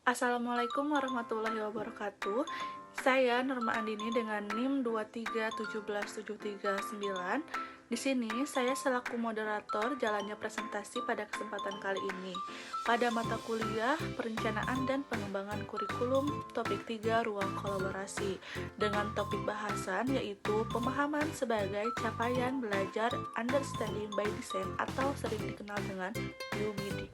Assalamualaikum warahmatullahi wabarakatuh. Saya Nurma Andini dengan NIM 2317739. Di sini saya selaku moderator jalannya presentasi pada kesempatan kali ini. Pada mata kuliah Perencanaan dan Pengembangan Kurikulum topik 3 Ruang Kolaborasi dengan topik bahasan yaitu pemahaman sebagai capaian belajar Understanding by Design atau sering dikenal dengan UBD.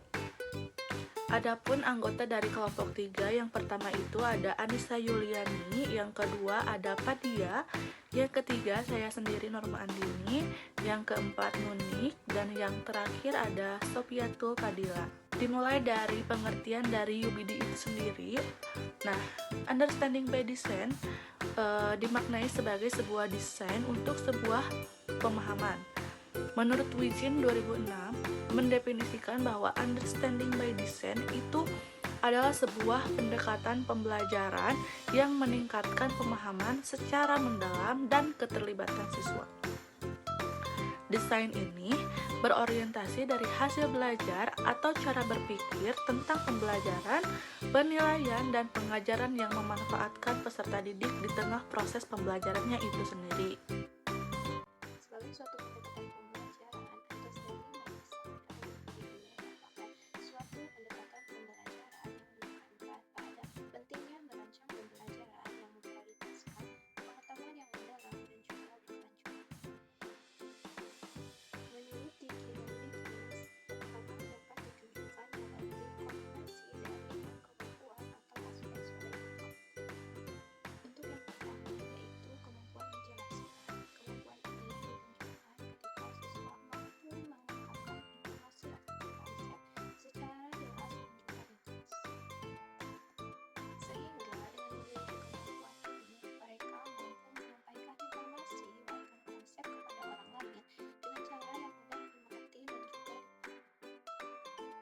Adapun anggota dari kelompok 3, yang pertama itu ada Anissa Yuliani, yang kedua ada Padia, yang ketiga saya sendiri Norma Andini, yang keempat Nunik, dan yang terakhir ada Sofiatul Fadila. Dimulai dari pengertian dari UBD itu sendiri. Nah, Understanding by Design dimaknai sebagai sebuah desain untuk sebuah pemahaman. Menurut Wijin 2006, mendefinisikan bahwa understanding by design itu adalah sebuah pendekatan pembelajaran yang meningkatkan pemahaman secara mendalam dan keterlibatan siswa. Desain ini berorientasi dari hasil belajar atau cara berpikir tentang pembelajaran, penilaian, dan pengajaran yang memanfaatkan peserta didik di tengah proses pembelajarannya itu sendiri. Sebagai suatu pendekatan pembelajaran, understanding by design merupakan suatu pendekatan pembelajaran yang menekankan pada pentingnya merancang pembelajaran yang memprioritaskan pengetahuan yang mendalam dan juga berkelanjutan. Menurut Dickey dan Dickens, pemahaman dapat ditunjukkan melalui kombinasi dari kemampuan atau aspek-aspek berikut. Untuk yang pertama yaitu kemampuan menjelaskan. Kemampuan ini ditunjukkan ketika siswa mampu mengungkapkan informasi atau konsep secara jelas dan juga ringkas. Sehingga dengan memiliki kemampuan ini, mereka mampu menyampaikan informasi bahkan konsep kepada orang lain dengan cara yang mudah dimengerti dan juga.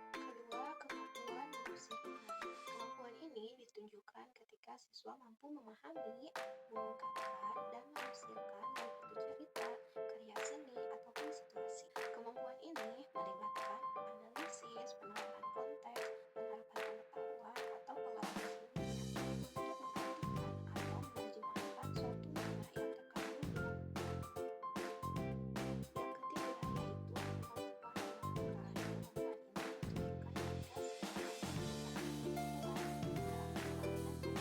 Kedua, kemampuan menafsirkan. Kemampuan ini ditunjukkan ketika siswa mampu memahami, mengungkapkan, dan menafsirkan baik itu cerita, karya seni, ataupun situasi. Kemampuan ini melibatkan analisis, penerapan konteks, penerapan pengetahuan, atau pengalaman ilmiah untuk mengartikan atau menerjemahkan suatu makna yang terkandung. Yang ketiga yaitu kemampuan menggunakan. Kemampuan ini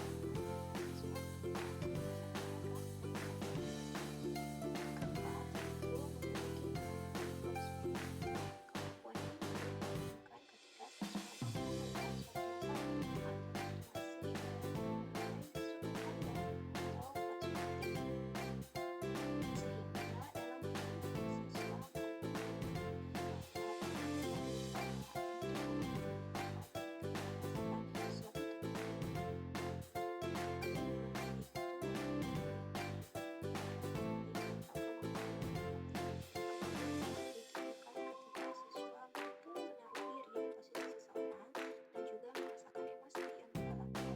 ditunjukkan ketika siswa mampu menggunakan pengetahuan, siswa untuk menyampaikan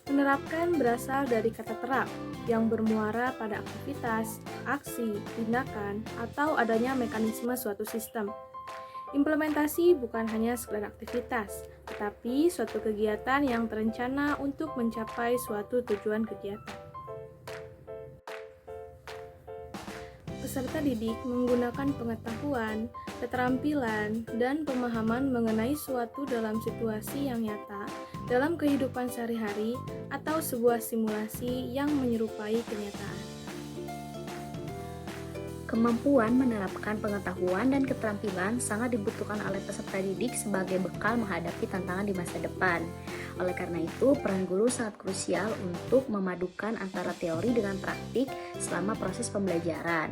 Menerapkan berasal dari kata terap yang bermuara pada aktivitas, aksi, tindakan, atau adanya mekanisme suatu sistem. Implementasi bukan hanya sekedar aktivitas, tetapi suatu kegiatan yang terencana untuk mencapai suatu tujuan kegiatan. Peserta didik menggunakan pengetahuan, keterampilan, dan pemahaman mengenai suatu dalam situasi yang nyata, dalam kehidupan sehari-hari, atau sebuah simulasi yang menyerupai kenyataan. Kemampuan menerapkan pengetahuan dan keterampilan sangat dibutuhkan oleh peserta didik sebagai bekal menghadapi tantangan di masa depan. Oleh karena itu, peran guru sangat krusial untuk memadukan antara teori dengan praktik selama proses pembelajaran.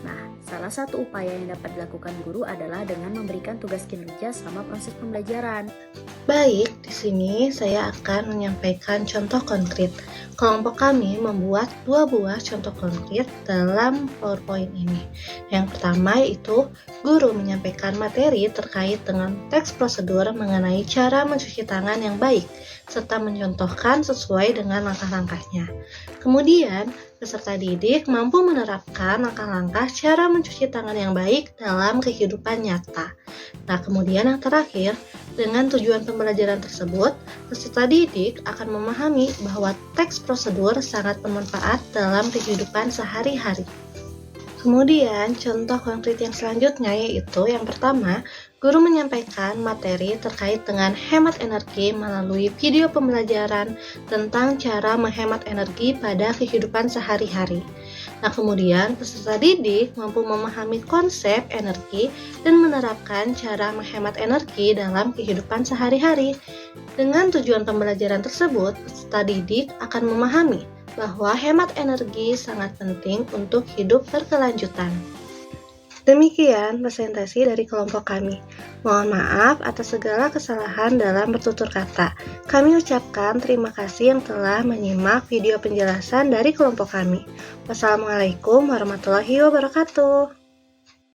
Nah, salah satu upaya yang dapat dilakukan guru adalah dengan memberikan tugas kinerja selama proses pembelajaran. Baik, di sini saya akan menyampaikan contoh konkret. Kelompok kami membuat 2 buah contoh konkret dalam PowerPoint ini. Yang pertama yaitu guru menyampaikan materi terkait dengan teks prosedur mengenai cara mencuci tangan yang baik, serta mencontohkan sesuai dengan langkah-langkahnya. Kemudian, peserta didik mampu menerapkan langkah-langkah cara mencuci tangan yang baik dalam kehidupan nyata. Nah, kemudian yang terakhir, dengan tujuan pembelajaran tersebut, peserta didik akan memahami bahwa teks prosedur sangat bermanfaat dalam kehidupan sehari-hari. Kemudian, contoh konkret yang selanjutnya yaitu yang pertama, guru menyampaikan materi terkait dengan hemat energi melalui video pembelajaran tentang cara menghemat energi pada kehidupan sehari-hari. Nah, kemudian peserta didik mampu memahami konsep energi dan menerapkan cara menghemat energi dalam kehidupan sehari-hari. Dengan tujuan pembelajaran tersebut, peserta didik akan memahami bahwa hemat energi sangat penting untuk hidup berkelanjutan. Demikian presentasi dari kelompok kami. Mohon maaf atas segala kesalahan dalam bertutur kata. Kami ucapkan terima kasih yang telah menyimak video penjelasan dari kelompok kami. Wassalamualaikum warahmatullahi wabarakatuh.